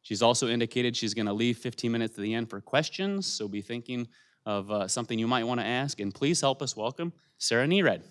She's also indicated she's going to leave 15 minutes at the end for questions, so be thinking of something you might want to ask. And please help us welcome Sarah Nerad.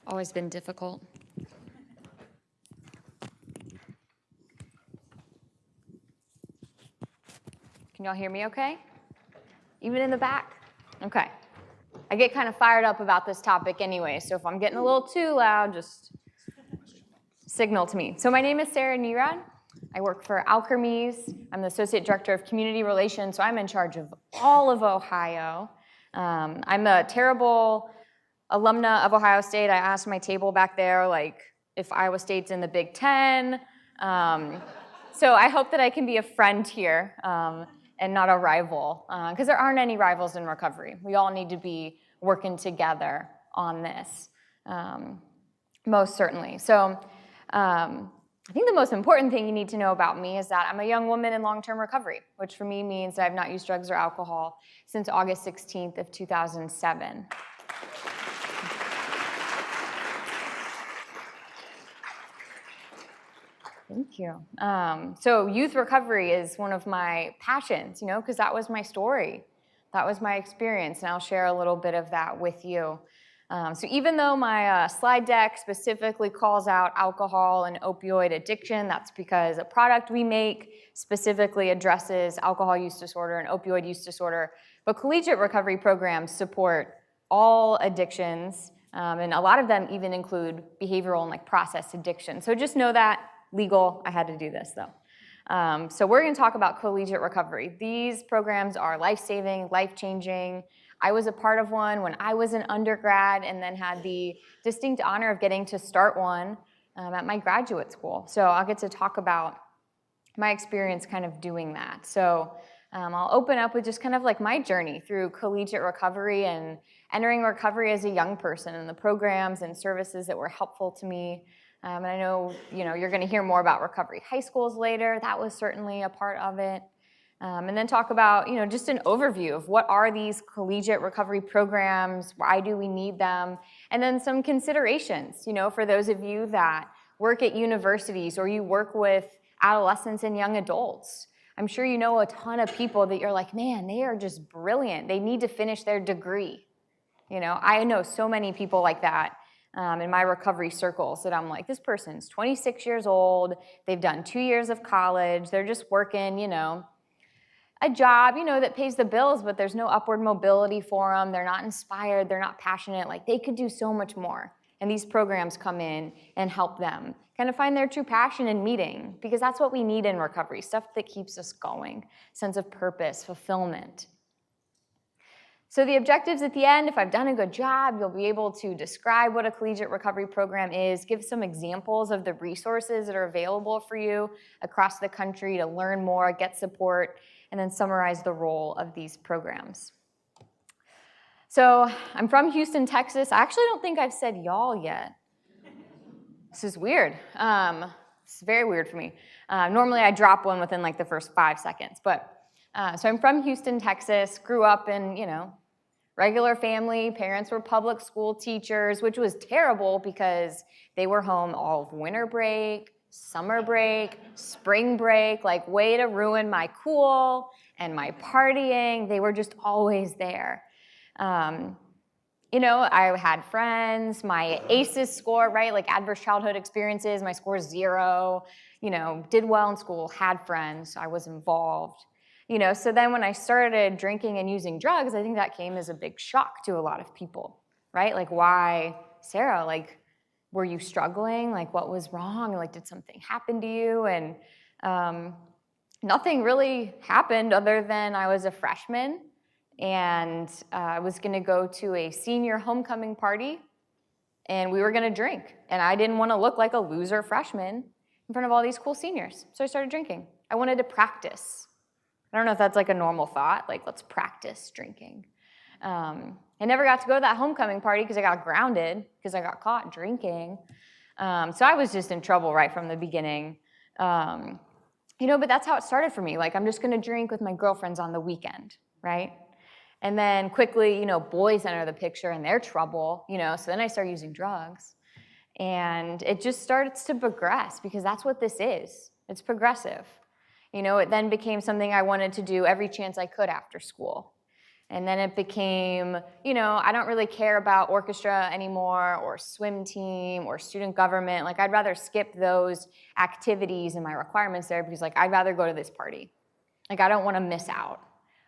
Always been difficult. Can y'all hear me okay? Even in the back? Okay. I get kind of fired up about this topic anyway, so if I'm getting a little too loud, just signal to me. So my name is Sarah Nerad. I work for Alkermes. I'm the Associate Director of Community Relations, so I'm in charge of all of Ohio. I'm a terrible alumna of Ohio State. I asked my table back there, like, if Iowa State's in the Big Ten. So I hope that I can be a friend here and not a rival, because there aren't any rivals in recovery. We all need to be working together on this, most certainly. So I think the most important thing you need to know about me is that I'm a young woman in long-term recovery, which for me means that I've not used drugs or alcohol since August 16th of 2007. Thank you. So youth recovery is one of my passions, because that was my story. That was my experience, and I'll share a little bit of that with you. So even though my slide deck specifically calls out alcohol and opioid addiction, that's because a product we make specifically addresses alcohol use disorder and opioid use disorder. But collegiate recovery programs support all addictions, and a lot of them even include behavioral and process addiction. So just know that. Legal, I had to do this though. So we're going to talk about collegiate recovery. These programs are life-saving, life-changing. I was a part of one when I was an undergrad and then had the distinct honor of getting to start one at my graduate school. So I'll get to talk about my experience kind of doing that. So I'll open up with just kind of my journey through collegiate recovery and entering recovery as a young person and the programs and services that were helpful to me. And I know, you're going to hear more about recovery high schools later. That was certainly a part of it. And then talk about, just an overview of what are these collegiate recovery programs, why do we need them, and then some considerations, for those of you that work at universities or you work with adolescents and young adults. I'm sure you know a ton of people that you're like, man, they are just brilliant. They need to finish their degree. I know so many people like that. In my recovery circles that I'm like, this person's 26 years old, they've done 2 years of college, they're just working, a job, that pays the bills, but there's no upward mobility for them, they're not inspired, they're not passionate, they could do so much more. And these programs come in and help them kind of find their true passion in meeting, because that's what we need in recovery, stuff that keeps us going, sense of purpose, fulfillment. So the objectives at the end, if I've done a good job, you'll be able to describe what a collegiate recovery program is, give some examples of the resources that are available for you across the country to learn more, get support, and then summarize the role of these programs. So I'm from Houston, Texas. I actually don't think I've said y'all yet. This is weird. It's very weird for me. Normally I drop one within the first 5 seconds. But so I'm from Houston, Texas, grew up in, regular family. Parents were public school teachers, which was terrible because they were home all of winter break, summer break, spring break, way to ruin my cool and my partying. They were just always there. I had friends, my ACEs score, right? Adverse childhood experiences, my score is 0, did well in school, had friends, I was involved. So then when I started drinking and using drugs, I think that came as a big shock to a lot of people, right? Why, Sarah, were you struggling? What was wrong? Did something happen to you? And nothing really happened other than I was a freshman and I was gonna go to a senior homecoming party and we were gonna drink. And I didn't wanna look like a loser freshman. in front of all these cool seniors. So I started drinking. I wanted to practice. I don't know if that's like a normal thought, like let's practice drinking. I never got to go to that homecoming party because I got grounded because I got caught drinking. So I was just in trouble right from the beginning. But that's how it started for me. Like, I'm just going to drink with my girlfriends on the weekend, right? And then quickly, boys enter the picture and they're trouble, so then I started using drugs. And it just starts to progress because that's what this is. It's progressive. It then became something I wanted to do every chance I could after school. And then it became, I don't really care about orchestra anymore or swim team or student government. Like, I'd rather skip those activities and my requirements there because, I'd rather go to this party. Like, I don't want to miss out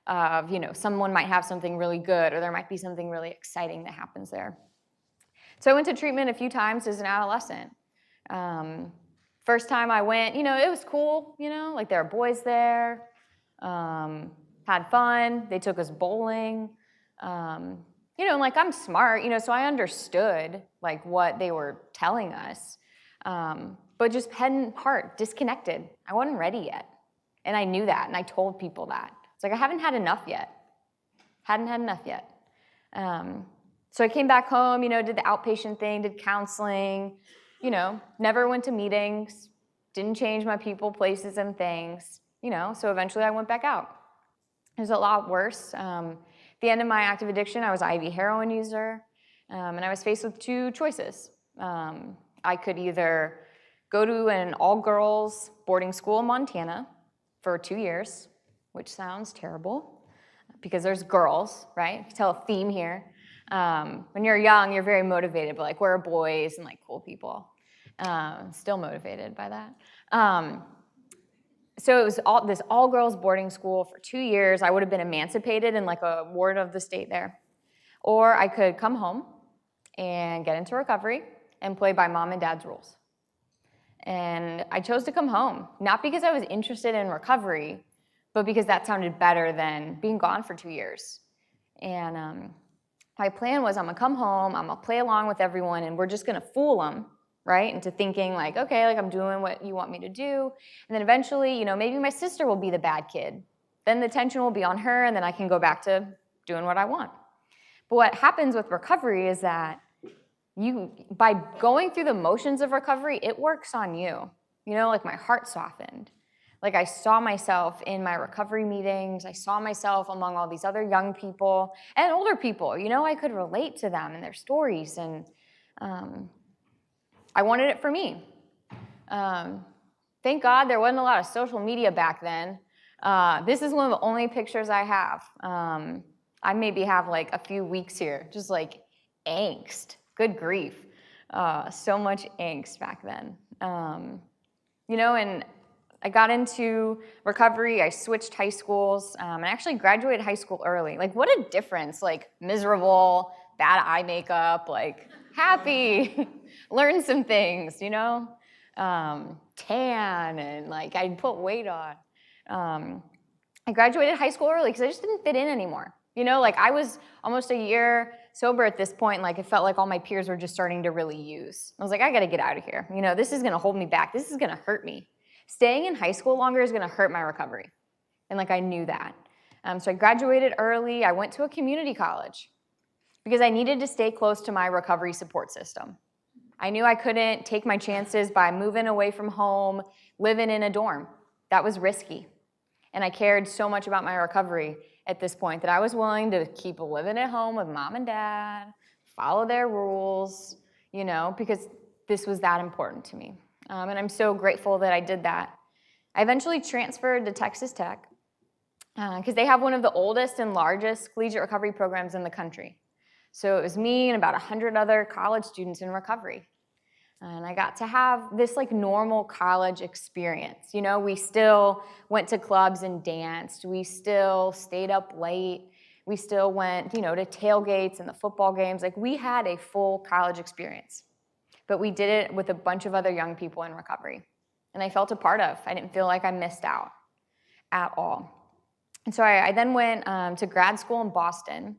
of, someone might have something really good or there might be something really exciting that happens there. So I went to treatment a few times as an adolescent. First time I went, it was cool, there were boys there. Had fun. They took us bowling. I'm smart, so I understood what they were telling us. But just head and heart disconnected. I wasn't ready yet. And I knew that, and I told people that. It's I haven't had enough yet. Hadn't had enough yet. So I came back home, did the outpatient thing, did counseling, never went to meetings, didn't change my people, places, and things, so eventually I went back out. It was a lot worse. At the end of my active addiction, I was an IV heroin user, and I was faced with two choices. I could either go to an all-girls boarding school in Montana for 2 years, which sounds terrible, because there's girls, right? You can tell a theme here. When you're young, you're very motivated, but we're boys and cool people. Still motivated by that. So it was this all-girls boarding school for 2 years. I would have been emancipated in a ward of the state there. Or I could come home and get into recovery and play by mom and dad's rules. And I chose to come home, not because I was interested in recovery, but because that sounded better than being gone for 2 years. And my plan was I'm going to come home, I'm going to play along with everyone, and we're just going to fool them, right, into thinking okay, I'm doing what you want me to do. And then eventually, maybe my sister will be the bad kid. Then the attention will be on her, and then I can go back to doing what I want. But what happens with recovery is that by going through the motions of recovery, it works on you. My heart softened. I saw myself in my recovery meetings. I saw myself among all these other young people and older people. I could relate to them and their stories, and I wanted it for me. Thank God there wasn't a lot of social media back then. This is one of the only pictures I have. I maybe have a few weeks here, just angst. Good grief. So much angst back then. And I got into recovery. I switched high schools, and I actually graduated high school early. What a difference. Miserable, bad eye makeup, happy, learn some things, tan, and I'd put weight on. I graduated high school early because I just didn't fit in anymore. I was almost a year sober at this point, it felt like all my peers were just starting to really use. I was I got to get out of here. This is going to hold me back. This is going to hurt me. Staying in high school longer is going to hurt my recovery. And I knew that. So I graduated early. I went to a community college because I needed to stay close to my recovery support system. I knew I couldn't take my chances by moving away from home, living in a dorm. That was risky. And I cared so much about my recovery at this point that I was willing to keep living at home with mom and dad, follow their rules, because this was that important to me. And I'm so grateful that I did that. I eventually transferred to Texas Tech because they have one of the oldest and largest collegiate recovery programs in the country. So it was me and about 100 other college students in recovery. And I got to have this normal college experience. We still went to clubs and danced. We still stayed up late. We still went, to tailgates and the football games. We had a full college experience. But we did it with a bunch of other young people in recovery. And I felt a part of. I didn't feel like I missed out at all. And so I then went to grad school in Boston,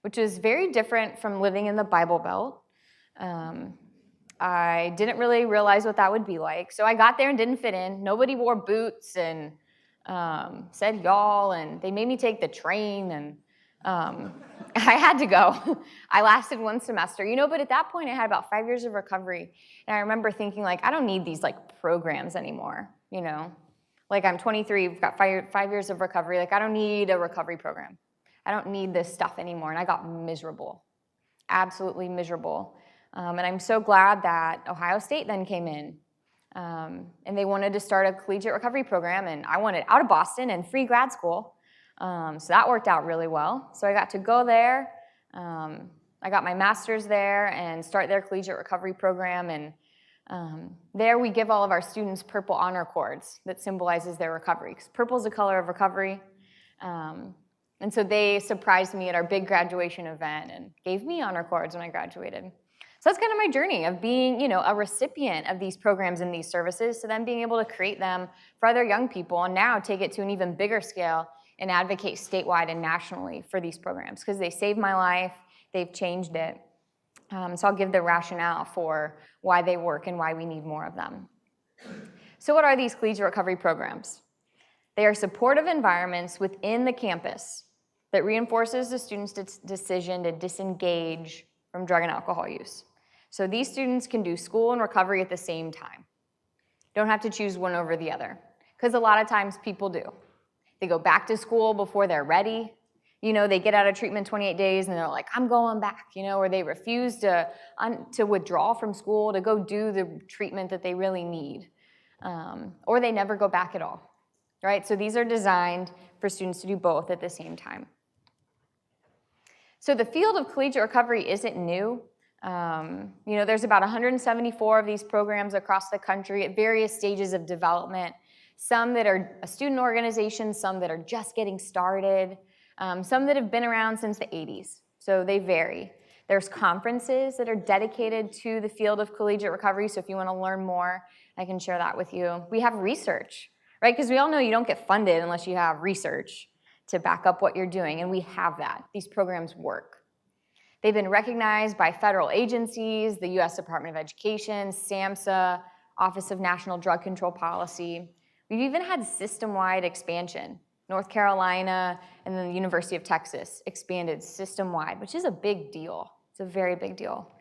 which is very different from living in the Bible Belt. I didn't really realize what that would be like. So I got there and didn't fit in. Nobody wore boots and said y'all, and they made me take the train, and I had to go. I lasted one semester, but at that point I had about 5 years of recovery. And I remember thinking, like, I don't need these programs anymore, Like, I'm 23, we've got 5 years of recovery. Like, I don't need a recovery program. I don't need this stuff anymore. And I got miserable, absolutely miserable. And I'm so glad that Ohio State then came in. And they wanted to start a collegiate recovery program, and I wanted out of Boston and free grad school. So that worked out really well. So I got to go there. I got my master's there and start their collegiate recovery program. And there we give all of our students purple honor cords that symbolizes their recovery, because purple is the color of recovery. And so they surprised me at our big graduation event and gave me honor cords when I graduated. So that's kind of my journey of being, a recipient of these programs and these services, to then being able to create them for other young people, and now take it to an even bigger scale and advocate statewide and nationally for these programs, because they saved my life, they've changed it. So I'll give the rationale for why they work and why we need more of them. So what are these collegiate recovery programs? They are supportive environments within the campus that reinforces the student's decision to disengage from drug and alcohol use. So these students can do school and recovery at the same time. Don't have to choose one over the other, because a lot of times people do. They go back to school before they're ready. They get out of treatment 28 days and they're like, I'm going back, or they refuse to withdraw from school to go do the treatment that they really need. Or they never go back at all, right? So these are designed for students to do both at the same time. So the field of collegiate recovery isn't new. There's about 174 of these programs across the country at various stages of development. Some that are a student organization, some that are just getting started, some that have been around since the 80s. So they vary. There's conferences that are dedicated to the field of collegiate recovery. So if you want to learn more, I can share that with you. We have research, right? Because we all know you don't get funded unless you have research to back up what you're doing, and we have that. These programs work. They've been recognized by federal agencies, the U.S. Department of Education, SAMHSA, Office of National Drug Control Policy. We've even had system-wide expansion. North Carolina and then the University of Texas expanded system-wide, which is a big deal. It's a very big deal.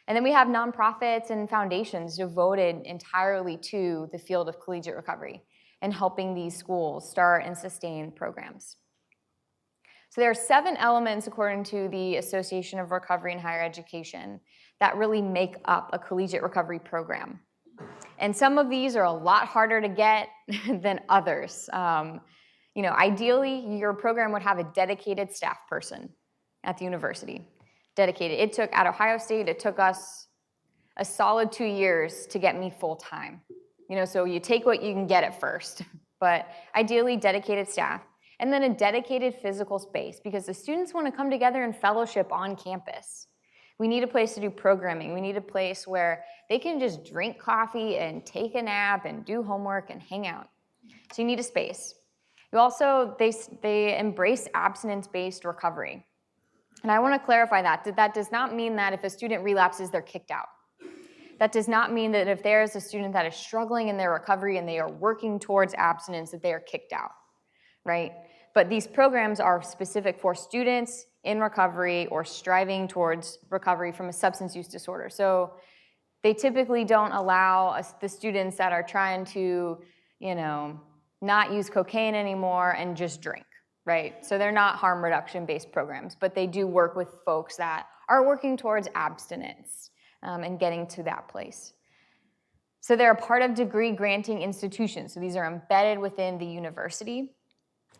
And then we have nonprofits and foundations devoted entirely to the field of collegiate recovery and helping these schools start and sustain programs. So there are 7 elements, according to the Association of Recovery in Higher Education, that really make up a collegiate recovery program. And some of these are a lot harder to get than others. Ideally, your program would have a dedicated staff person at the university. Dedicated. At Ohio State, it took us a solid 2 years to get me full-time. So you take what you can get at first, but ideally dedicated staff. And then a dedicated physical space, because the students want to come together and fellowship on campus. We need a place to do programming. We need a place where they can just drink coffee and take a nap and do homework and hang out. So you need a space. You also, they embrace abstinence-based recovery. And I want to clarify that does not mean that if a student relapses, they're kicked out. That does not mean that if there is a student that is struggling in their recovery and they are working towards abstinence, that they are kicked out, right? But these programs are specific for students in recovery or striving towards recovery from a substance use disorder. So they typically don't allow the students that are trying to, not use cocaine anymore and just drink, right? So they're not harm reduction-based programs, but they do work with folks that are working towards abstinence and getting to that place. So they're a part of degree-granting institutions. So these are embedded within the university.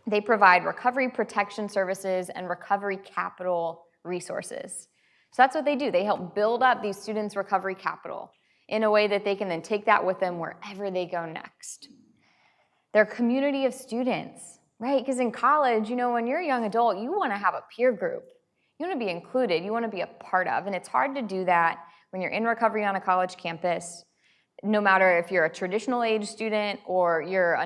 They provide recovery protection services and recovery capital resources. So that's what they do. They help build up these students' recovery capital in a way that they can then take that with them wherever they go next. They're a community of students, right? Because in college, when you're a young adult, you want to have a peer group. You want to be included. You want to be a part of. And it's hard to do that when you're in recovery on a college campus, no matter if you're a traditional age student or you're a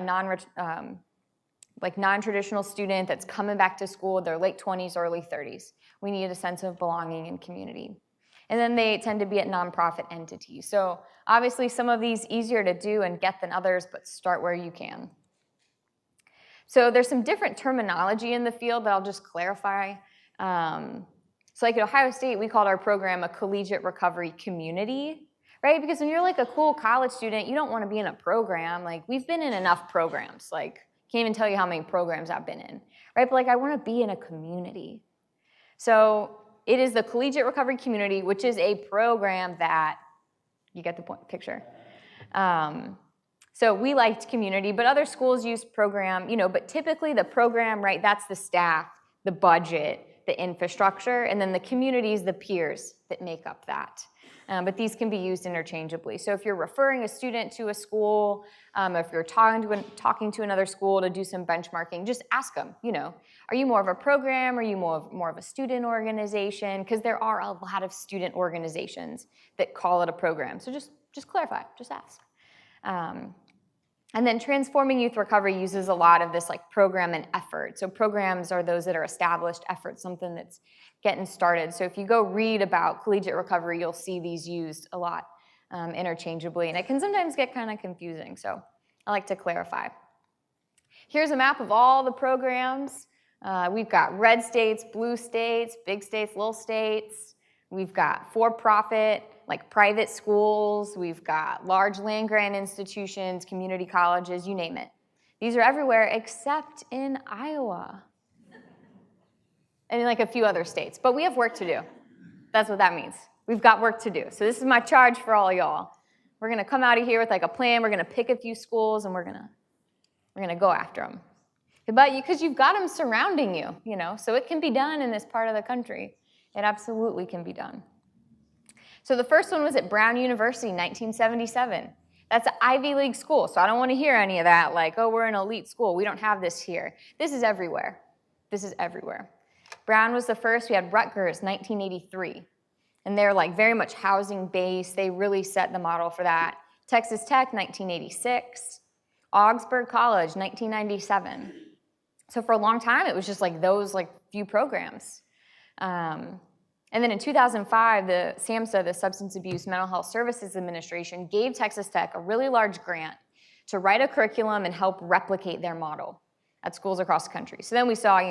non-traditional student that's coming back to school, their late 20s, early 30s. We need a sense of belonging and community. And then they tend to be at nonprofit entities. So obviously some of these easier to do and get than others, but start where you can. So there's some different terminology in the field that I'll just clarify. So like at Ohio State, we called our program a collegiate recovery community, right? Because when you're like a cool college student, you don't want to be in a program. Like we've been in enough programs. Like can't even tell you how many programs I've been in, right? But like I want to be in a community. So it is the collegiate recovery community, which is a program that, you get the picture. So we liked community, but other schools use program, but typically the program, right, that's the staff, the budget, the infrastructure, and then the communities, the peers that make up that. But these can be used interchangeably. So if you're referring a student to a school, if you're talking to another school to do some benchmarking, just ask them, are you more of a program? Are you more of a student organization? Because there are a lot of student organizations that call it a program. So just clarify, just ask. And then transforming youth recovery uses a lot of this like program and effort. So programs are those that are established efforts, something that's getting started. So if you go read about collegiate recovery, you'll see these used a lot interchangeably. And it can sometimes get kind of confusing. So I like to clarify. Here's a map of all the programs. We've got red states, blue states, big states, little states. We've got for-profit, like private schools. We've got large land-grant institutions, community colleges, you name it. These are everywhere except in Iowa and in like a few other states. But we have work to do. That's what that means. We've got work to do. So this is my charge for all y'all. We're going to come out of here with like a plan. We're going to pick a few schools and we're going to go after them. But because you've got them surrounding you, so it can be done in this part of the country. It absolutely can be done. So the first one was at Brown University, 1977. That's an Ivy League school, so I don't want to hear any of that like, oh, we're an elite school. We don't have this here. This is everywhere. This is everywhere. Brown was the first. We had Rutgers, 1983. And they're like very much housing-based. They really set the model for that. Texas Tech, 1986. Augsburg College, 1997. So for a long time, it was just like those like few programs. And then in 2005, the SAMHSA, the Substance Abuse Mental Health Services Administration, gave Texas Tech a really large grant to write a curriculum and help replicate their model at schools across the country. So then we saw,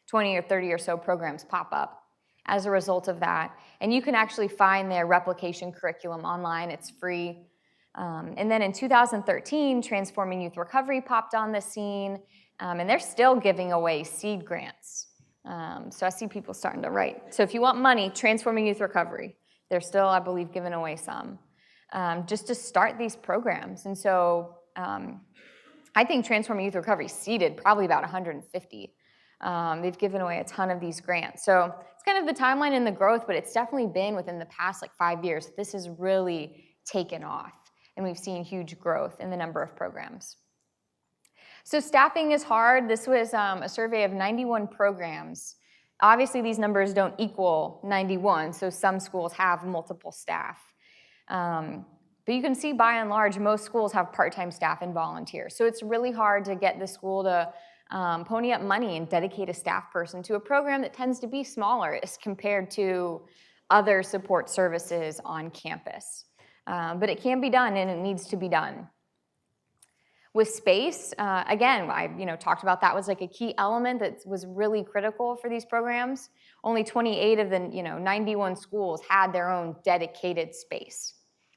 20 or 30 or so programs pop up as a result of that. And you can actually find their replication curriculum online. It's free. And then in 2013, Transforming Youth Recovery popped on the scene, and they're still giving away seed grants. So I see people starting to write. So if you want money, Transforming Youth Recovery. They're still, I believe, giving away some just to start these programs. And so I think Transforming Youth Recovery seeded probably about 150. They've given away a ton of these grants. So it's kind of the timeline and the growth, but it's definitely been within the past 5 years. This has really taken off, and we've seen huge growth in the number of programs. So staffing is hard. This was a survey of 91 programs. Obviously, these numbers don't equal 91, so some schools have multiple staff. But you can see, by and large, most schools have part-time staff and volunteers. So it's really hard to get the school to pony up money and dedicate a staff person to a program that tends to be smaller as compared to other support services on campus. But it can be done, and it needs to be done. With space, again, I talked about that was like a key element that was really critical for these programs. Only 28 of the 91 schools had their own dedicated space.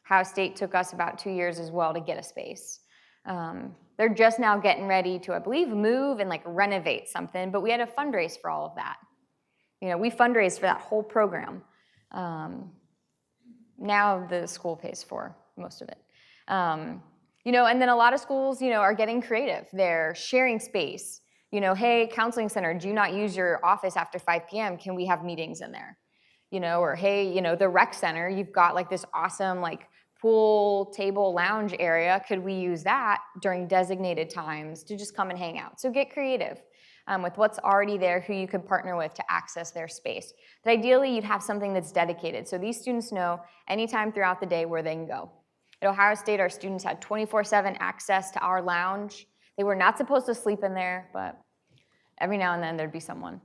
Ohio State took us about 2 years as well to get a space. They're just now getting ready to, I believe, move and renovate something, but we had to fundraise for all of that. We fundraised for that whole program. Now the school pays for most of it. And then a lot of schools, are getting creative. They're sharing space. Hey, counseling center, do you not use your office after 5 p.m.? Can we have meetings in there? Or hey, the rec center, you've got this awesome pool, table, lounge area. Could we use that during designated times to just come and hang out? So get creative with what's already there, who you could partner with to access their space. But ideally, you'd have something that's dedicated. So these students know anytime throughout the day where they can go. At Ohio State, our students had 24/7 access to our lounge. They were not supposed to sleep in there, but every now and then there'd be someone.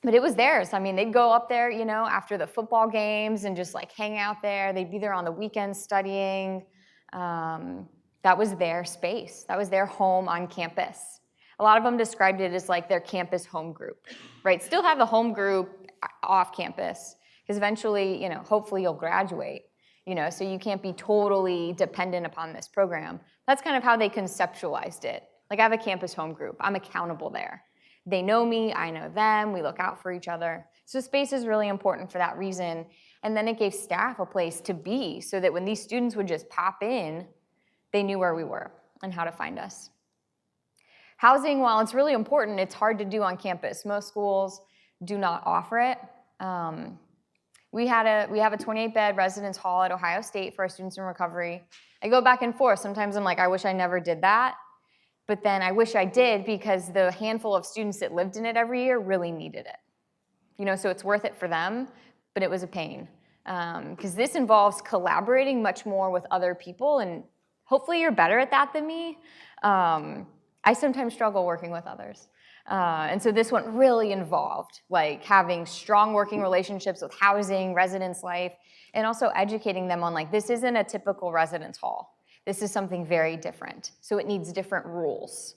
But it was theirs. I mean, they'd go up there, after the football games and just like hang out there. They'd be there on the weekends studying. That was their space. That was their home on campus. A lot of them described it as like their campus home group, right? Still have the home group off campus because eventually, hopefully you'll graduate, so you can't be totally dependent upon this program. That's kind of how they conceptualized it. Like I have a campus home group. I'm accountable there. They know me, I know them, we look out for each other. So space is really important for that reason. And then it gave staff a place to be so that when these students would just pop in, they knew where we were and how to find us. Housing, while it's really important, it's hard to do on campus. Most schools do not offer it. We have a 28-bed residence hall at Ohio State for our students in recovery. I go back and forth. Sometimes I'm like, I wish I never did that. But then I wish I did because the handful of students that lived in it every year really needed it. So it's worth it for them, but it was a pain. Because this involves collaborating much more with other people, and hopefully you're better at that than me. I sometimes struggle working with others. And so this one really involved like having strong working relationships with housing, residence life, and also educating them on like, this isn't a typical residence hall. This is something very different. So it needs different rules.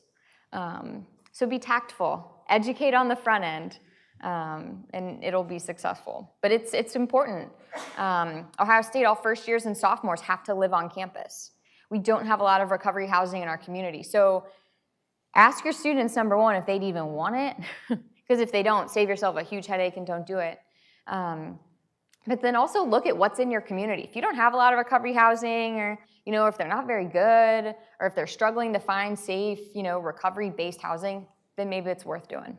So be tactful, educate on the front end, and it'll be successful. But it's important. Ohio State, all first years and sophomores have to live on campus. We don't have a lot of recovery housing in our community. So ask your students, number one, if they'd even want it. Because if they don't, save yourself a huge headache and don't do it. But then also look at what's in your community. If you don't have a lot of recovery housing, or if they're not very good, or if they're struggling to find safe, recovery-based housing, then maybe it's worth doing.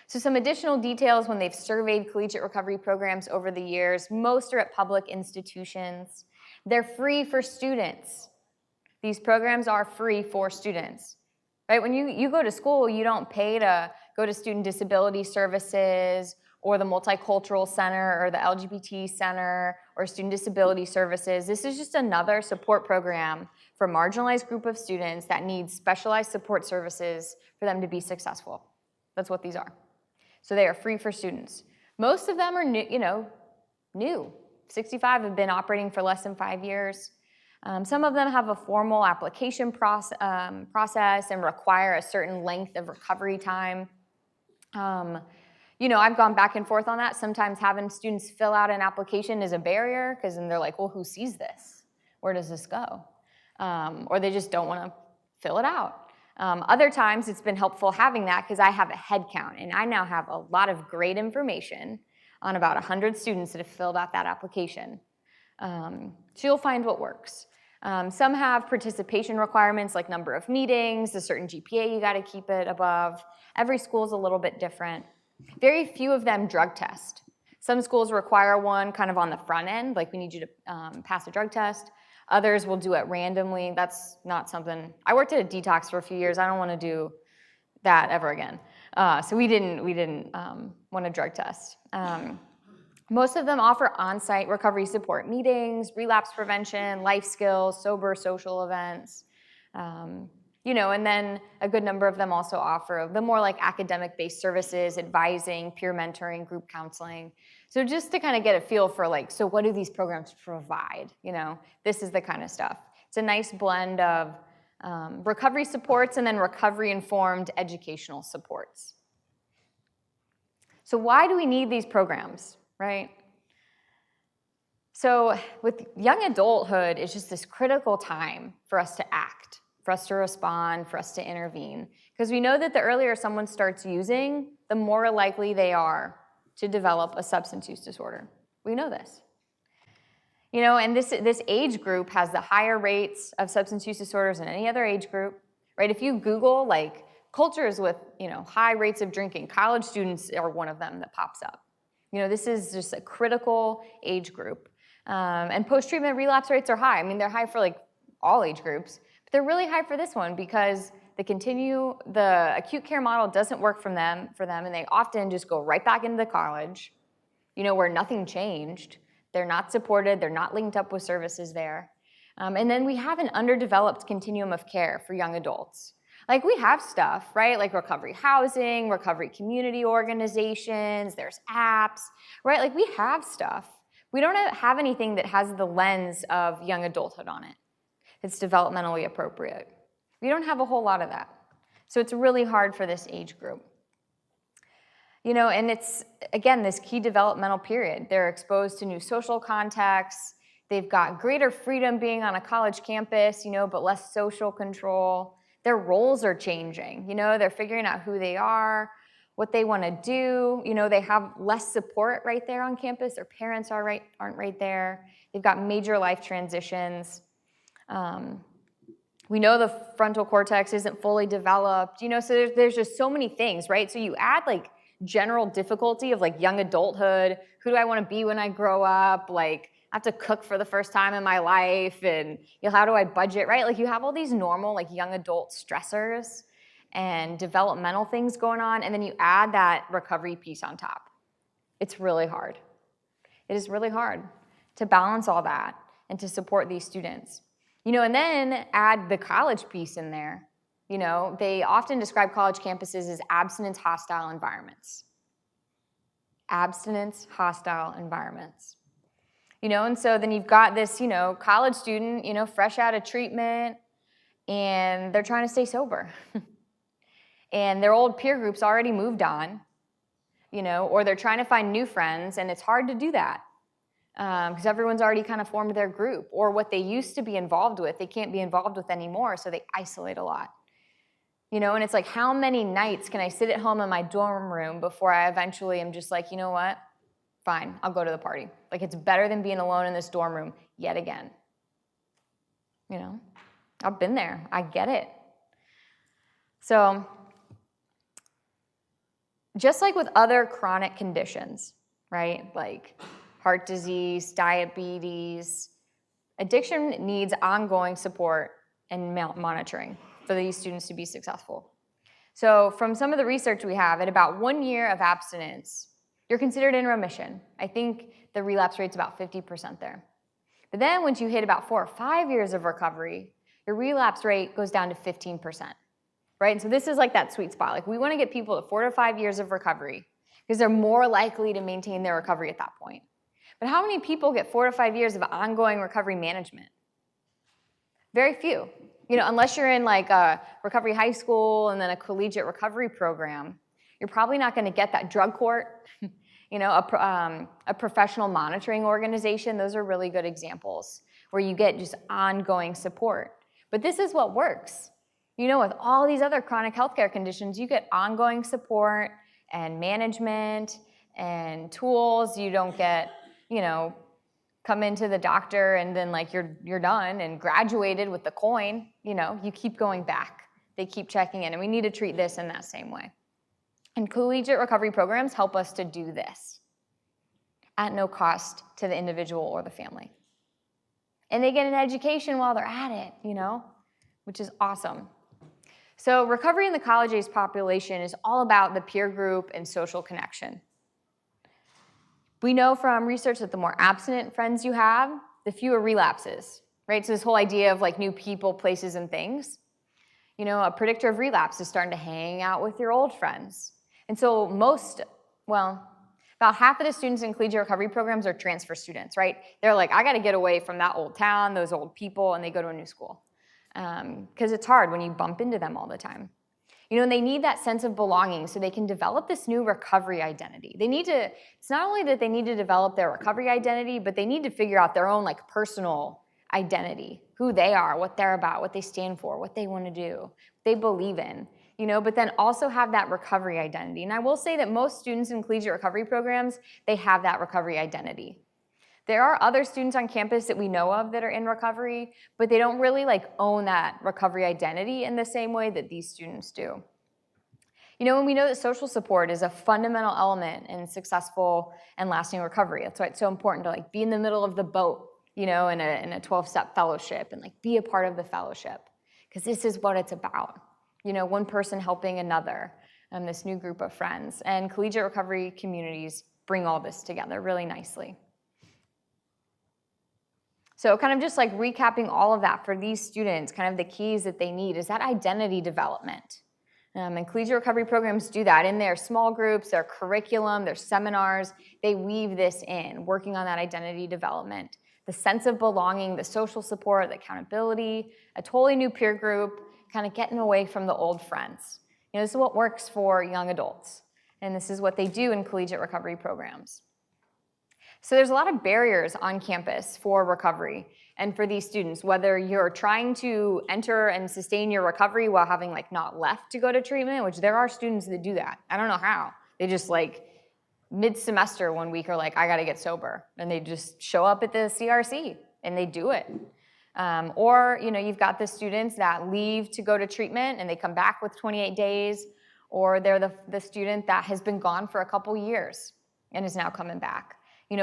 So some additional details when they've surveyed collegiate recovery programs over the years. Most are at public institutions. They're free for students. These programs are free for students. Right? When you go to school, you don't pay to go to student disability services or the multicultural center or the LGBT center or student disability services. This is just another support program for a marginalized group of students that needs specialized support services for them to be successful. That's what these are. So they are free for students. Most of them are new. 65 have been operating for less than 5 years. Some of them have a formal application process and require a certain length of recovery time. I've gone back and forth on that. Sometimes having students fill out an application is a barrier because then they're like, well, who sees this? Where does this go? Or they just don't want to fill it out. Other times it's been helpful having that because I have a head count, and I now have a lot of great information on about 100 students that have filled out that application. So you'll find what works. Some have participation requirements like number of meetings, a certain GPA you got to keep it above. Every school is a little bit different. Very few of them drug test. Some schools require one kind of on the front end, like we need you to pass a drug test. Others will do it randomly. That's not something. I worked at a detox for a few years. I don't want to do that ever again. So we didn't want to drug test. Most of them offer on-site recovery support meetings, relapse prevention, life skills, sober social events. And then a good number of them also offer the more like academic-based services, advising, peer mentoring, group counseling. So just to kind of get a feel for like, so what do these programs provide? This is the kind of stuff. It's a nice blend of recovery supports and then recovery-informed educational supports. So why do we need these programs, right? So with young adulthood, it's just this critical time for us to act, for us to respond, for us to intervene. Because we know that the earlier someone starts using, the more likely they are to develop a substance use disorder. We know this. And this age group has the higher rates of substance use disorders than any other age group, right? If you Google like cultures with high rates of drinking, college students are one of them that pops up. This is just a critical age group. And post-treatment relapse rates are high. I mean, they're high for like all age groups, but they're really high for this one because the acute care model doesn't work for them, and they often just go right back into college, where nothing changed. They're not supported, they're not linked up with services there. And then we have an underdeveloped continuum of care for young adults. Like we have stuff, right? Like recovery housing, recovery community organizations, there's apps, right? Like we have stuff. We don't have anything that has the lens of young adulthood on it. It's developmentally appropriate. We don't have a whole lot of that. So it's really hard for this age group. And it's, again, this key developmental period. They're exposed to new social contexts. They've got greater freedom being on a college campus, but less social control. Their roles are changing. They're figuring out who they are, what they want to do. They have less support right there on campus. Their parents aren't right there. They've got major life transitions. We know the frontal cortex isn't fully developed. So there's just so many things, right? So you add like general difficulty of like young adulthood. Who do I want to be when I grow up? Like, I have to cook for the first time in my life, and how do I budget, right? Like you have all these normal like young adult stressors and developmental things going on, and then you add that recovery piece on top. It's really hard. It is really hard to balance all that and to support these students. And then add the college piece in there. They often describe college campuses as abstinence hostile environments. Abstinence hostile environments. And so then you've got this, college student, fresh out of treatment, and they're trying to stay sober. And their old peer group's already moved on, or they're trying to find new friends, and it's hard to do that because everyone's already kind of formed their group, or what they used to be involved with, they can't be involved with anymore, so they isolate a lot. And it's like, how many nights can I sit at home in my dorm room before I eventually am just like, you know what? Fine, I'll go to the party. Like, it's better than being alone in this dorm room yet again. I've been there. I get it. So, just like with other chronic conditions, right? Like heart disease, diabetes, addiction needs ongoing support and monitoring for these students to be successful. So, from some of the research we have, at about 1 year of abstinence, you're considered in remission. I think the relapse rate's about 50% there. But then once you hit about 4 or 5 years of recovery, your relapse rate goes down to 15%, right? And so this is like that sweet spot. Like we want to get people to 4 to 5 years of recovery because they're more likely to maintain their recovery at that point. But how many people get 4 to 5 years of ongoing recovery management? Very few. Unless you're in like a recovery high school and then a collegiate recovery program, you're probably not going to get that drug court, a professional monitoring organization. Those are really good examples where you get just ongoing support. But this is what works. With all these other chronic healthcare conditions, you get ongoing support and management and tools. You don't get, come into the doctor and then like you're done and graduated with the coin. You keep going back. They keep checking in, and we need to treat this in that same way. And collegiate recovery programs help us to do this at no cost to the individual or the family. And they get an education while they're at it, which is awesome. So recovery in the college-age population is all about the peer group and social connection. We know from research that the more abstinent friends you have, the fewer relapses, right? So this whole idea of like new people, places, and things. A predictor of relapse is starting to hang out with your old friends. And so about half of the students in collegiate recovery programs are transfer students, right? They're like, I got to get away from that old town, those old people, and they go to a new school. Because it's hard when you bump into them all the time. And they need that sense of belonging so they can develop this new recovery identity. It's not only that they need to develop their recovery identity, but they need to figure out their own like personal identity, who they are, what they're about, what they stand for, what they want to do, what they believe in. But then also have that recovery identity. And I will say that most students in collegiate recovery programs, they have that recovery identity. There are other students on campus that we know of that are in recovery, but they don't really like own that recovery identity in the same way that these students do. And we know that social support is a fundamental element in successful and lasting recovery. That's why it's so important to like be in the middle of the boat, in a 12-step fellowship and like be a part of the fellowship, because this is what it's about. One person helping another, and this new group of friends. And collegiate recovery communities bring all this together really nicely. So kind of just like recapping all of that for these students, kind of the keys that they need is that identity development. And collegiate recovery programs do that in their small groups, their curriculum, their seminars. They weave this in, working on that identity development. The sense of belonging, the social support, the accountability, a totally new peer group, kind of getting away from the old friends. This is what works for young adults. And this is what they do in collegiate recovery programs. So there's a lot of barriers on campus for recovery and for these students, whether you're trying to enter and sustain your recovery while having not left to go to treatment, which there are students that do that. I don't know how. They just mid-semester one week are I gotta get sober. And they just show up at the CRC and they do it. Or you've got the students that leave to go to treatment and they come back with 28 days, or they're the student that has been gone for a couple years and is now coming back.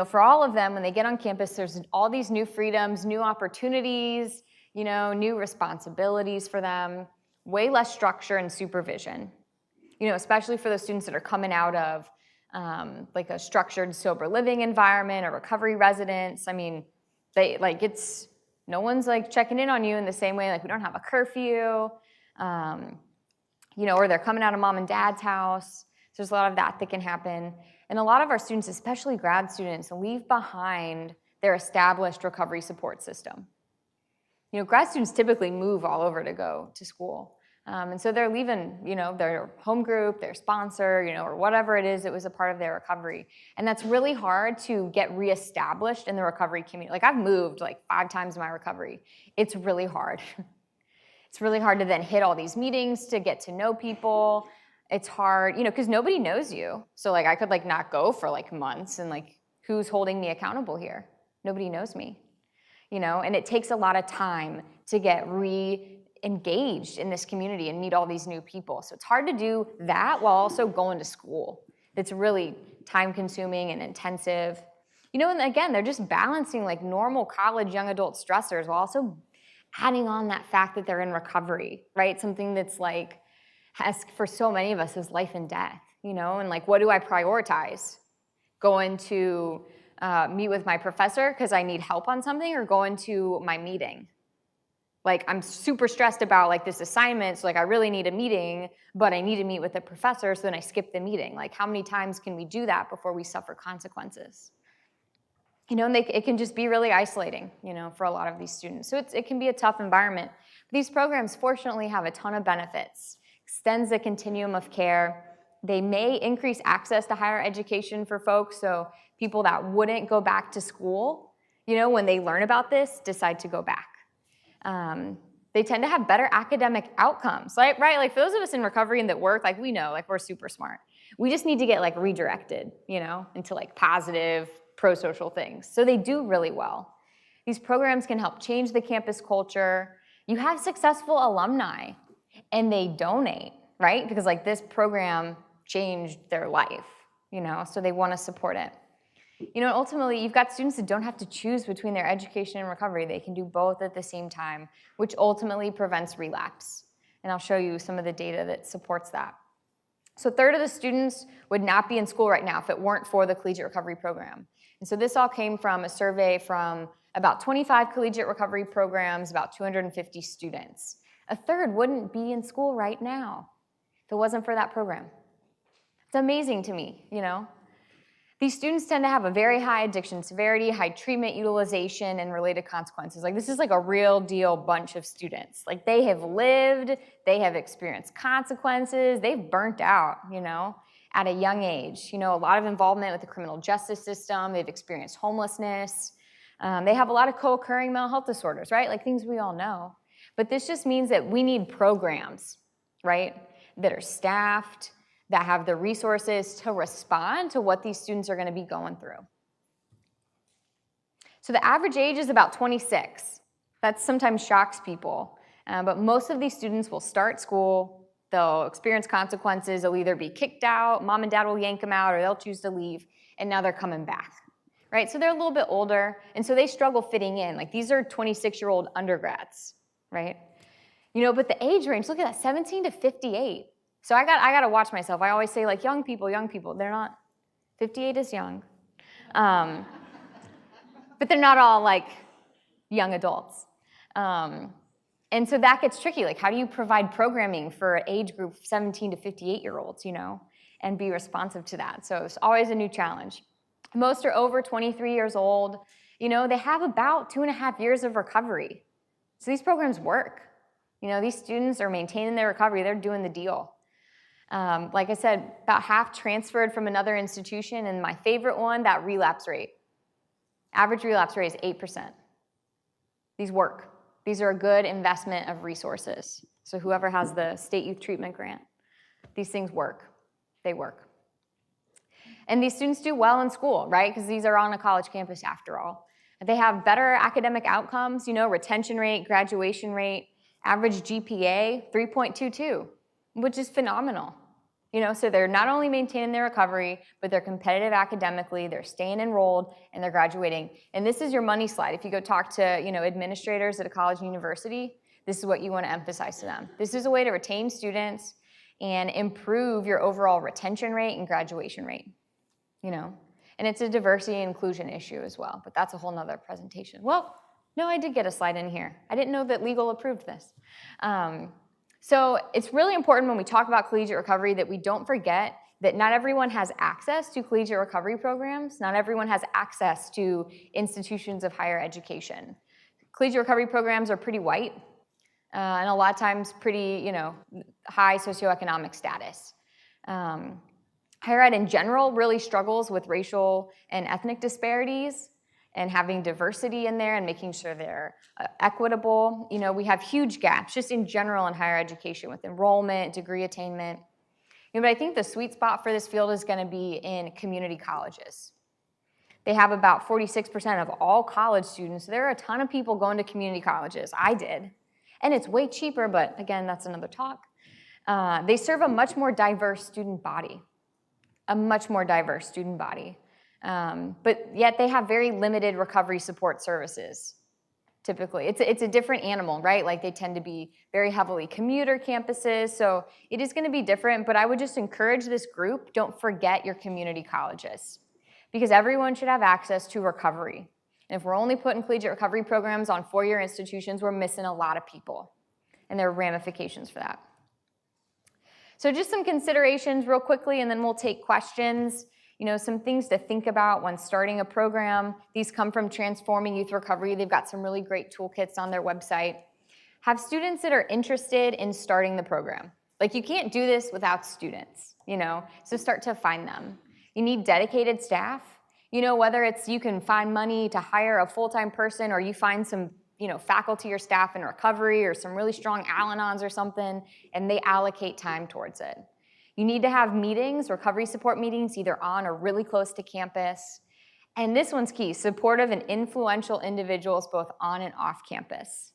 For all of them, when they get on campus, there's all these new freedoms, new opportunities, new responsibilities for them, way less structure and supervision, especially for those students that are coming out of a structured sober living environment or recovery residence. I mean, no one's checking in on you in the same way, we don't have a curfew, or they're coming out of mom and dad's house. So there's a lot of that can happen. And a lot of our students, especially grad students, leave behind their established recovery support system. Grad students typically move all over to go to school. And so they're leaving, their home group, their sponsor, or whatever it is that was a part of their recovery. And that's really hard to get reestablished in the recovery community. I've moved 5 times in my recovery. It's really hard. It's really hard to then hit all these meetings, to get to know people. It's hard, because nobody knows you. So I could not go for months and who's holding me accountable here? Nobody knows me, and it takes a lot of time to get re-engaged in this community and meet all these new people. So it's hard to do that while also going to school. It's really time consuming and intensive. And again, they're just balancing normal college young adult stressors while also adding on that fact that they're in recovery, right? Something that's has for so many of us is life and death, and what do I prioritize? Going to meet with my professor because I need help on something, or going to my meeting? I'm super stressed about this assignment, so I really need a meeting, but I need to meet with the professor, so then I skip the meeting. How many times can we do that before we suffer consequences? And it can just be really isolating, for a lot of these students. So it can be a tough environment. These programs fortunately have a ton of benefits. Extends the continuum of care. They may increase access to higher education for folks, so people that wouldn't go back to school, when they learn about this, decide to go back. They tend to have better academic outcomes, right? For those of us in recovery and that work, we know, we're super smart. We just need to get redirected, into positive, pro-social things. So they do really well. These programs can help change the campus culture. You have successful alumni, and they donate, right? Because this program changed their life, so they want to support it. Ultimately, you've got students that don't have to choose between their education and recovery. They can do both at the same time, which ultimately prevents relapse. And I'll show you some of the data that supports that. So a third of the students would not be in school right now if it weren't for the collegiate recovery program. And so this all came from a survey from about 25 collegiate recovery programs, about 250 students. A third wouldn't be in school right now if it wasn't for that program. It's amazing to me, These students tend to have a very high addiction severity, high treatment utilization, and related consequences. This is a real deal bunch of students. They have lived, they have experienced consequences, they've burnt out, at a young age. A lot of involvement with the criminal justice system, they've experienced homelessness. They have a lot of co-occurring mental health disorders, right? Things we all know. But this just means that we need programs, right, that are staffed, that have the resources to respond to what these students are going to be going through. So the average age is about 26. That sometimes shocks people. But most of these students will start school, they'll experience consequences, they'll either be kicked out, mom and dad will yank them out, or they'll choose to leave, and now they're coming back. Right? So they're a little bit older, and so they struggle fitting in. These are 26-year-old undergrads, right? But the age range, look at that, 17 to 58. So I got to watch myself. I always say young people. They're not. 58 is young, but they're not all young adults. And so that gets tricky. Like, how do you provide programming for an age group of 17 to 58-year-olds, and be responsive to that? So it's always a new challenge. Most are over 23 years old. They have about 2.5 years of recovery. So these programs work. These students are maintaining their recovery. They're doing the deal. Like I said, about half transferred from another institution, and my favorite one, that relapse rate. Average relapse rate is 8%. These work. These are a good investment of resources. So whoever has the state youth treatment grant, these things work. They work. And these students do well in school, right? Because these are on a college campus after all. They have better academic outcomes, retention rate, graduation rate, average GPA, 3.22, which is phenomenal. So they're not only maintaining their recovery, but they're competitive academically, they're staying enrolled, and they're graduating. And this is your money slide. If you go talk to, administrators at a college and university, this is what you want to emphasize to them. This is a way to retain students and improve your overall retention rate and graduation rate, And it's a diversity and inclusion issue as well, but that's a whole nother presentation. Well, no, I did get a slide in here. I didn't know that legal approved this. So it's really important when we talk about collegiate recovery that we don't forget that not everyone has access to collegiate recovery programs. Not everyone has access to institutions of higher education. Collegiate recovery programs are pretty white and a lot of times pretty, high socioeconomic status. Higher ed in general really struggles with racial and ethnic disparities and having diversity in there and making sure they're equitable. We have huge gaps just in general in higher education with enrollment, degree attainment. But I think the sweet spot for this field is going to be in community colleges. They have about 46% of all college students. There are a ton of people going to community colleges. I did. And it's way cheaper, but again, that's another talk. They serve a much more diverse student body. But yet they have very limited recovery support services, typically. It's a different animal, right? Like they tend to be very heavily commuter campuses, so it is going to be different, but I would just encourage this group, don't forget your community colleges, because everyone should have access to recovery. And if we're only putting collegiate recovery programs on four-year institutions, we're missing a lot of people, and there are ramifications for that. So just some considerations real quickly, and then we'll take questions. Some things to think about when starting a program. These come from Transforming Youth Recovery. They've got some really great toolkits on their website. Have students that are interested in starting the program. Like you can't do this without students, so start to find them. You need dedicated staff. Whether it's you can find money to hire a full-time person or you find some faculty or staff in recovery or some really strong Al-Anons or something, and they allocate time towards it. You need to have meetings, recovery support meetings, either on or really close to campus. And this one's key, supportive and influential individuals both on and off campus.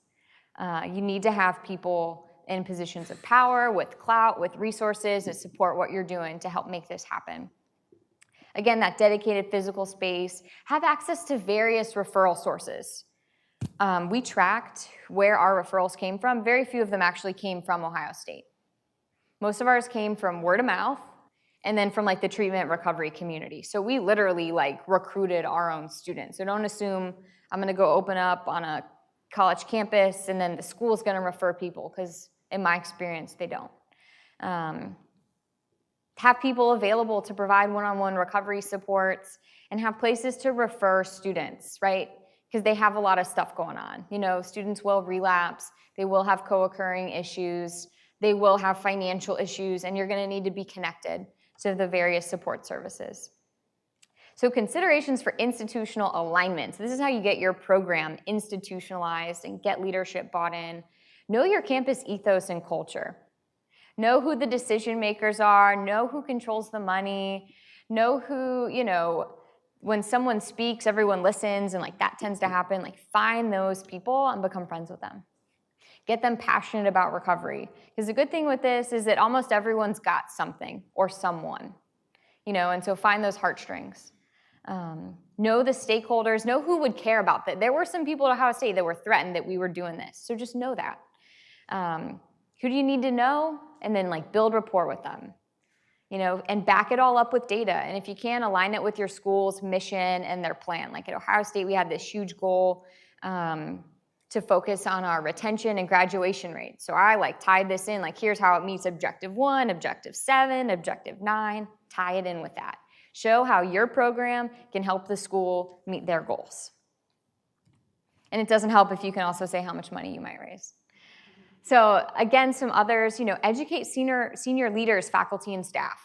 You need to have people in positions of power, with clout, with resources that support what you're doing to help make this happen. Again, that dedicated physical space. Have access to various referral sources. We tracked where our referrals came from. Very few of them actually came from Ohio State. Most of ours came from word of mouth and then from the treatment recovery community. So we literally recruited our own students. So don't assume I'm going to go open up on a college campus and then the school's going to refer people, because in my experience, they don't. Have people available to provide one-on-one recovery supports and have places to refer students, right? Because they have a lot of stuff going on. Students will relapse, they will have co-occurring issues, they will have financial issues, and you're going to need to be connected to the various support services. So considerations for institutional alignment. So this is how you get your program institutionalized and get leadership bought in. Know your campus ethos and culture. Know who the decision makers are, know who controls the money, know who, when someone speaks, everyone listens, and that tends to happen. Find those people and become friends with them. Get them passionate about recovery. Because the good thing with this is that almost everyone's got something or someone, and so find those heartstrings. Know the stakeholders, know who would care about that. There were some people at Ohio State that were threatened that we were doing this, so just know that. Who do you need to know? And then build rapport with them, and back it all up with data. And if you can, align it with your school's mission and their plan. At Ohio State, we had this huge goal to focus on our retention and graduation rate. So I like tied this in, like here's how it meets objective 1, objective 7, objective 9, tie it in with that. Show how your program can help the school meet their goals. And it doesn't help if you can also say how much money you might raise. So again, some others, educate senior leaders, faculty, and staff.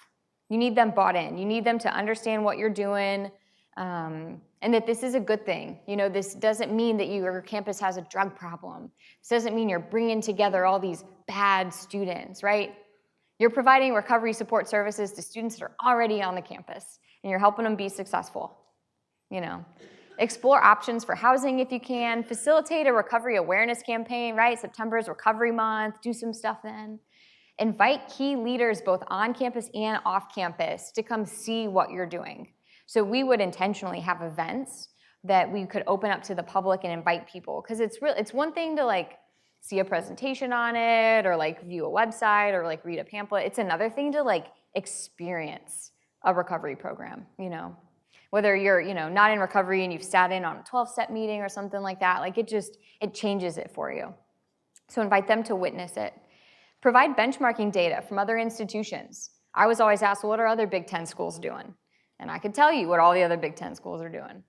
You need them bought in. You need them to understand what you're doing, and that this is a good thing. This doesn't mean that your campus has a drug problem. This doesn't mean you're bringing together all these bad students, right? You're providing recovery support services to students that are already on the campus, and you're helping them be successful. Explore options for housing if you can. Facilitate a recovery awareness campaign, right? September is Recovery Month. Do some stuff then. Invite key leaders both on campus and off campus to come see what you're doing. So we would intentionally have events that we could open up to the public and invite people, because it's one thing to see a presentation on it or view a website or read a pamphlet. It's another thing to experience a recovery program, Whether you're, not in recovery and you've sat in on a 12-step meeting or something like that, it changes it for you. So invite them to witness it. Provide benchmarking data from other institutions. I was always asked, what are other Big Ten schools doing? And I could tell you what all the other Big Ten schools are doing.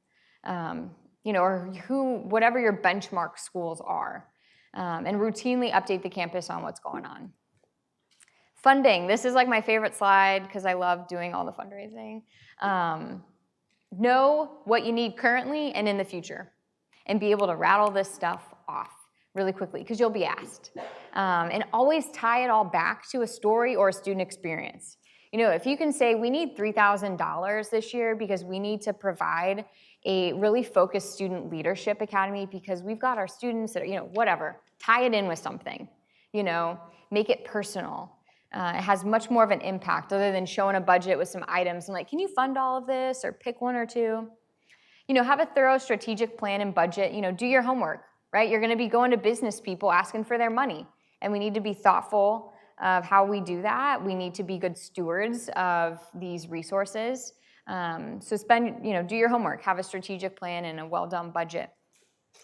Or whatever your benchmark schools are. And routinely update the campus on what's going on. Funding. This is my favorite slide because I love doing all the fundraising. Know what you need currently and in the future, and be able to rattle this stuff off really quickly because you'll be asked. And always tie it all back to a story or a student experience. If you can say we need $3,000 this year because we need to provide a really focused student leadership academy because we've got our students that are, whatever, tie it in with something, make it personal. It has much more of an impact other than showing a budget with some items and can you fund all of this or pick one or two? Have a thorough strategic plan and budget, do your homework, right? You're gonna be going to business people asking for their money, and we need to be thoughtful of how we do that. We need to be good stewards of these resources. So do your homework, have a strategic plan and a well-done budget.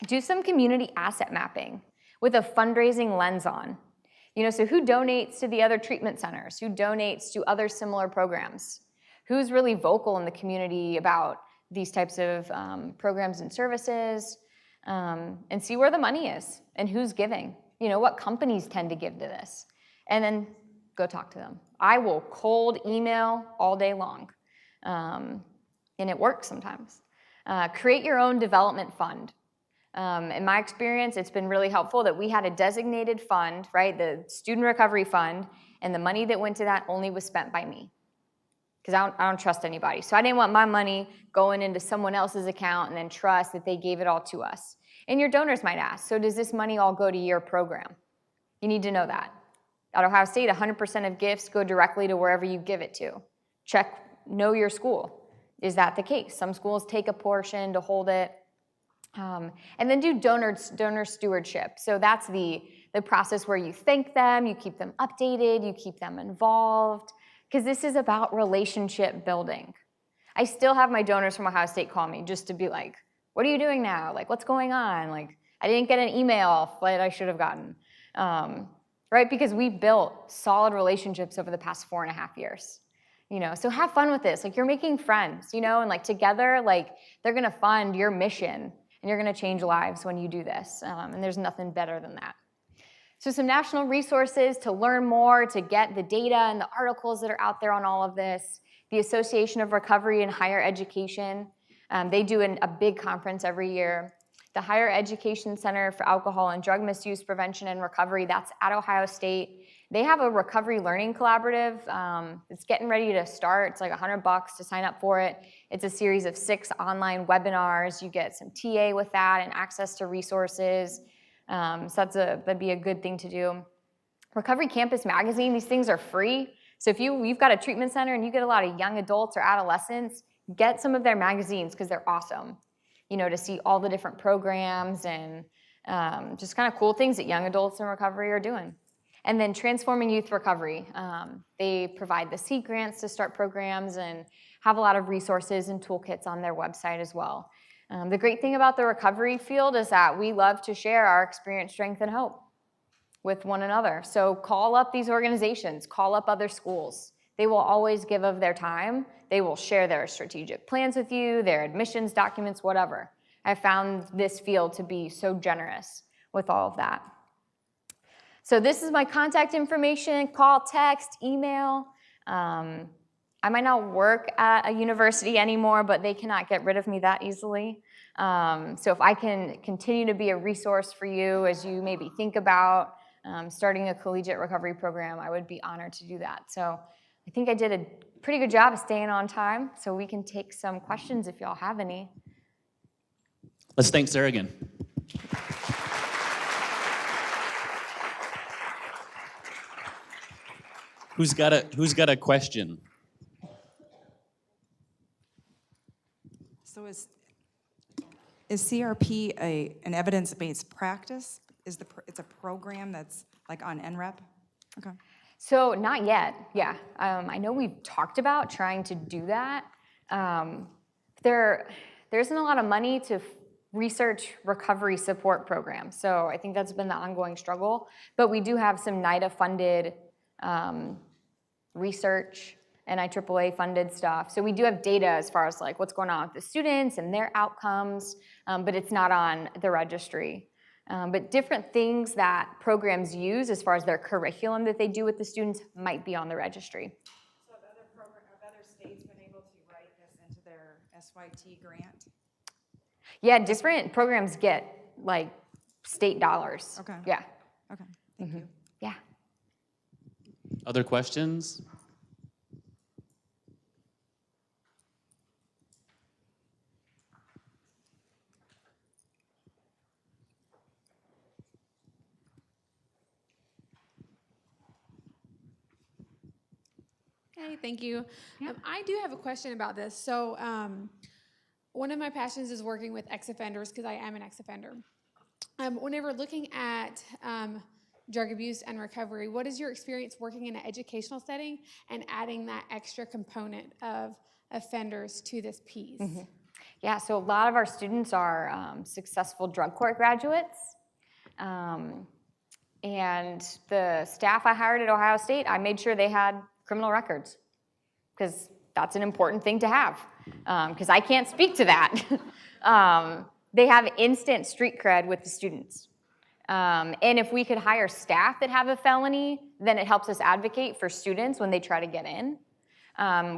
Do some community asset mapping with a fundraising lens on. So who donates to the other treatment centers? Who donates to other similar programs? Who's really vocal in the community about these types of programs and services? And see where the money is and who's giving. What companies tend to give to this. And then go talk to them. I will cold email all day long. And it works sometimes. Create your own development fund. In my experience, it's been really helpful that we had a designated fund, right, the student recovery fund, and the money that went to that only was spent by me. Because I don't trust anybody. So I didn't want my money going into someone else's account and then trust that they gave it all to us. And your donors might ask, so does this money all go to your program? You need to know that. At Ohio State, 100% of gifts go directly to wherever you give it to. Know your school. Is that the case? Some schools take a portion to hold it. And then do donor stewardship. So that's the process where you thank them, you keep them updated, you keep them involved, because this is about relationship building. I still have my donors from Ohio State call me just to be like, what are you doing now? What's going on? I didn't get an email that I should have gotten. Right? Because we built solid relationships over the past 4.5 years. So have fun with this. You're making friends, and together, they're gonna fund your mission, and you're gonna change lives when you do this. And there's nothing better than that. So some national resources to learn more, to get the data and the articles that are out there on all of this. The Association of Recovery and Higher Education. They do a big conference every year. The Higher Education Center for Alcohol and Drug Misuse Prevention and Recovery, that's at Ohio State. They have a recovery learning collaborative. It's getting ready to start. It's $100 to sign up for it. It's a series of 6 online webinars. You get some TA with that and access to resources. So that'd be a good thing to do. Recovery Campus Magazine, these things are free. So if you've got a treatment center and you get a lot of young adults or adolescents, get some of their magazines because they're awesome. To see all the different programs and just kind of cool things that young adults in recovery are doing. And then Transforming Youth Recovery. They provide the seed grants to start programs and have a lot of resources and toolkits on their website as well. The great thing about the recovery field is that we love to share our experience, strength, and hope with one another. So call up these organizations, call up other schools. They will always give of their time. They will share their strategic plans with you, their admissions documents, whatever. I found this field to be so generous with all of that. So this is my contact information: call, text, email. I might not work at a university anymore, but they cannot get rid of me that easily. So if I can continue to be a resource for you as you maybe think about starting a collegiate recovery program, I would be honored to do that. So I think I did a pretty good job of staying on time, so we can take some questions if y'all have any. Let's thank Sarah again. Who's got a question? So is CRP an evidence-based practice? It's a program that's like on NREP? Okay. So not yet, yeah. I know we've talked about trying to do that. There isn't a lot of money to research recovery support programs, so I think that's been the ongoing struggle. But we do have some NIDA-funded research and IAAA-funded stuff. So we do have data as far as like what's going on with the students and their outcomes, but it's not on the registry. But different things that programs use as far as their curriculum that they do with the students might be on the registry. So have other states been able to write this into their SYT grant? Yeah, different programs get like state dollars. Okay. Yeah. Okay, thank you. Yeah. Other questions? Hey, thank you. I do have a question about this. So one of my passions is working with ex-offenders because I am an ex-offender. Whenever looking at drug abuse and recovery, what is your experience working in an educational setting and adding that extra component of offenders to this piece? Mm-hmm. Yeah, so a lot of our students are successful drug court graduates. And the staff I hired at Ohio State, I made sure they had criminal records, because that's an important thing to have, because I can't speak to that. They have instant street cred with the students. And if we could hire staff that have a felony, then it helps us advocate for students when they try to get in.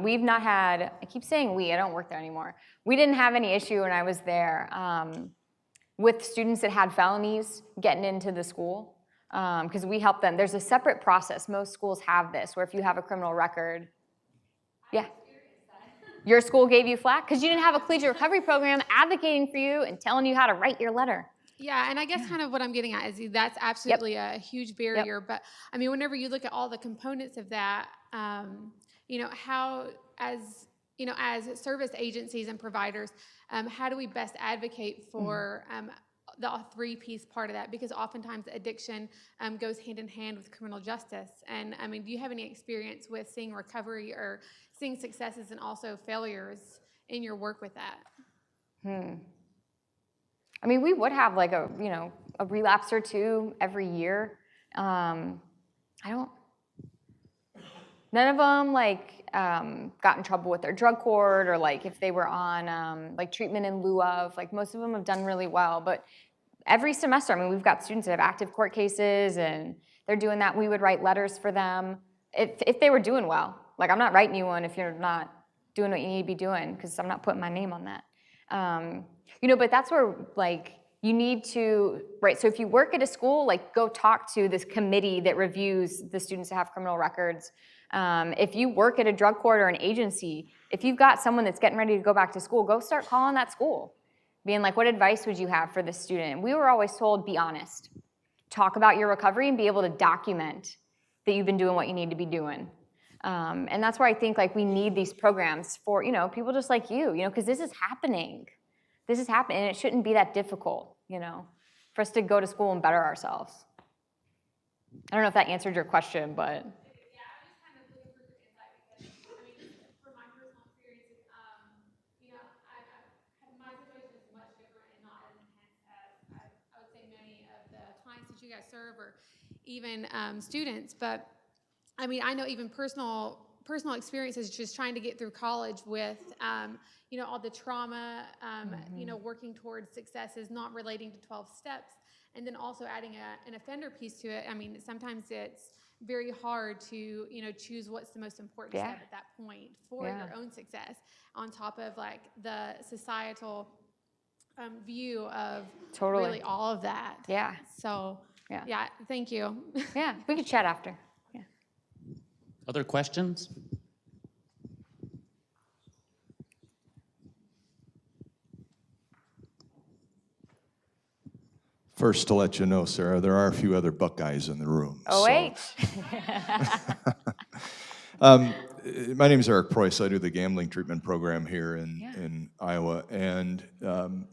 We've not had, I keep saying we, I don't work there anymore. We didn't have any issue when I was there with students that had felonies getting into the school. Because we help them. There's a separate process. Most schools have this, where if you have a criminal record, yeah. Your school gave you flack because you didn't have a collegiate recovery program advocating for you and telling you how to write your letter. Yeah, and I guess kind of what I'm getting at is that's absolutely a huge barrier. But I mean, whenever you look at all the components of that, how as service agencies and providers, how do we best advocate for the three-piece part of that? Because oftentimes addiction goes hand in hand with criminal justice. And I mean, do you have any experience with seeing recovery or seeing successes and also failures in your work with that? I mean, we would have like a relapse or two every year. None of them got in trouble with their drug court, or like if they were on treatment in lieu of, most of them have done really well. But every semester, I mean, we've got students that have active court cases and they're doing that. We would write letters for them if they were doing well. I'm not writing you one if you're not doing what you need to be doing, because I'm not putting my name on that. But that's where you need to, right, so if you work at a school, go talk to this committee that reviews the students that have criminal records. If you work at a drug court or an agency, if you've got someone that's getting ready to go back to school, go start calling that school. Being what advice would you have for this student? And we were always told, be honest. Talk about your recovery and be able to document that you've been doing what you need to be doing. And that's where I think we need these programs for, people just like you, because this is happening. This is happening, and it shouldn't be that difficult, for us to go to school and better ourselves. I don't know if that answered your question, but. that you guys serve or even students. But I mean, I know even personal experiences just trying to get through college with, all the trauma, working towards successes, not relating to 12 steps, and then also adding an offender piece to it. I mean, sometimes it's very hard to, choose what's the most important step at that point for your own success, on top of like the societal view of really all of that. Yeah. So, yeah, thank you. Yeah, we could chat after. Yeah. Other questions? First, to let you know, Sarah, there are a few other Buckeyes in the room. Oh, wait. My name is Eric Preuss. I do the gambling treatment program here in Iowa, and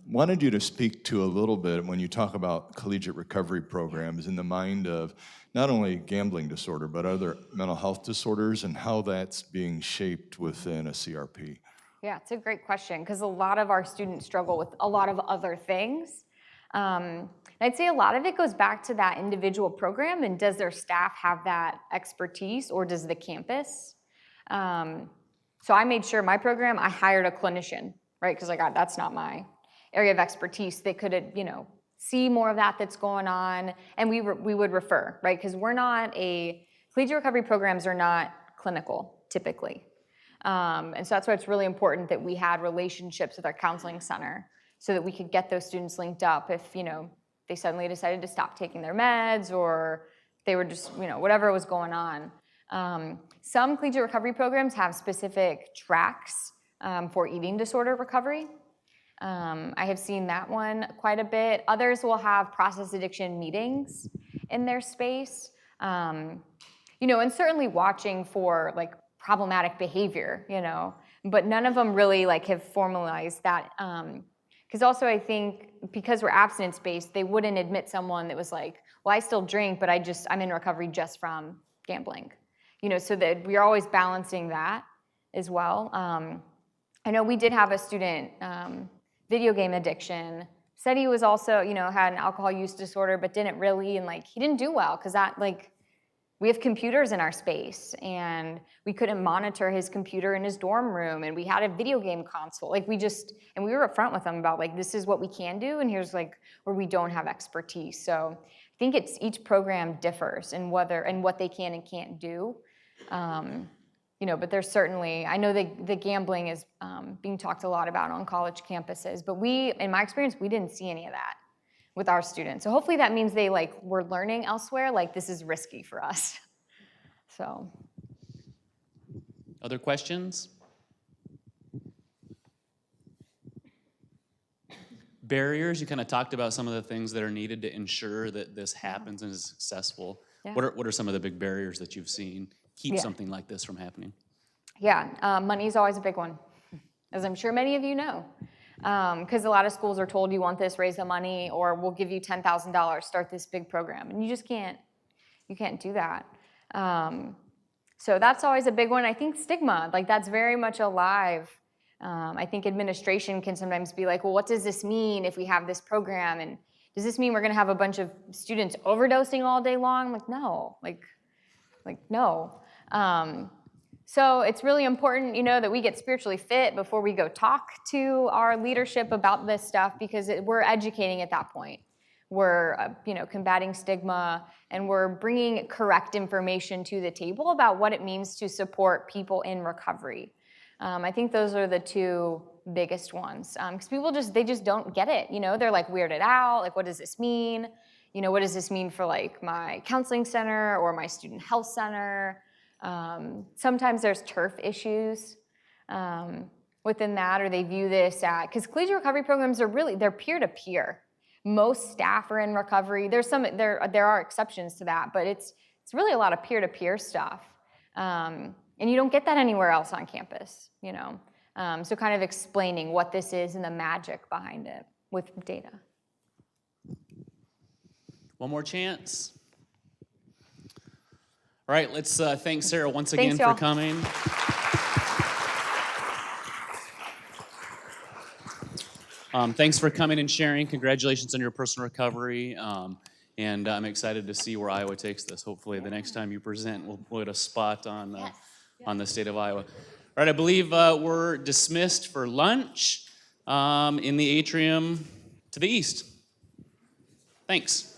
wanted you to speak to a little bit, when you talk about collegiate recovery programs, in the mind of not only gambling disorder, but other mental health disorders, and how that's being shaped within a CRP. Yeah, it's a great question, because a lot of our students struggle with a lot of other things. I'd say a lot of it goes back to that individual program, and does their staff have that expertise, or does the campus? So I made sure my program, I hired a clinician, right? Because that's not my area of expertise. They could, see more of that's going on, and we would refer, right? Because collegiate recovery programs are not clinical typically. And so that's why it's really important that we had relationships with our counseling center, so that we could get those students linked up if, they suddenly decided to stop taking their meds, or they were just, whatever was going on. Some collegiate recovery programs have specific tracks for eating disorder recovery. I have seen that one quite a bit. Others will have process addiction meetings in their space. And certainly watching for problematic behavior, but none of them really have formalized that. Because also I think because we're abstinence-based, they wouldn't admit someone that was well, I still drink, but I'm in recovery just from gambling. So that we're always balancing that as well. I know we did have a student, video game addiction, said he was also, had an alcohol use disorder, but didn't really, and he didn't do well, because we have computers in our space, and we couldn't monitor his computer in his dorm room, and we had a video game console. And we were upfront with him about this is what we can do, and here's where we don't have expertise. So I think each program differs in what they can and can't do. But there's certainly, I know the gambling is being talked a lot about on college campuses, but in my experience, we didn't see any of that with our students. So hopefully that means they were learning elsewhere, this is risky for us. So. Other questions? Barriers, you kind of talked about some of the things that are needed to ensure that this happens and is successful. Yeah. What are some of the big barriers that you've seen keep something like this from happening? Yeah, money is always a big one, as I'm sure many of you know. Because a lot of schools are told, you want this, raise the money, or we'll give you $10,000, start this big program. And you just can't do that. So that's always a big one. I think stigma, that's very much alive. I think administration can sometimes be well, what does this mean if we have this program? And does this mean we're gonna have a bunch of students overdosing all day long? No, no. So it's really important, that we get spiritually fit before we go talk to our leadership about this stuff, because we're educating at that point. We're, combating stigma, and we're bringing correct information to the table about what it means to support people in recovery. I think those are the two biggest ones, because people they just don't get it. They're weirded out. What does this mean? What does this mean for my counseling center or my student health center? Sometimes there's turf issues within that, or they view this because collegiate recovery programs they're peer-to-peer. Most staff are in recovery. There are exceptions to that, but it's really a lot of peer-to-peer stuff. And you don't get that anywhere else on campus, So kind of explaining what this is and the magic behind it with data. One more chance. All right, let's thank Sarah once again for coming. Thanks for coming and sharing. Congratulations on your personal recovery. And I'm excited to see where Iowa takes this. Hopefully, the next time you present, we'll put a spot on the state of Iowa. All right, I believe we're dismissed for lunch in the atrium to the east. Thanks.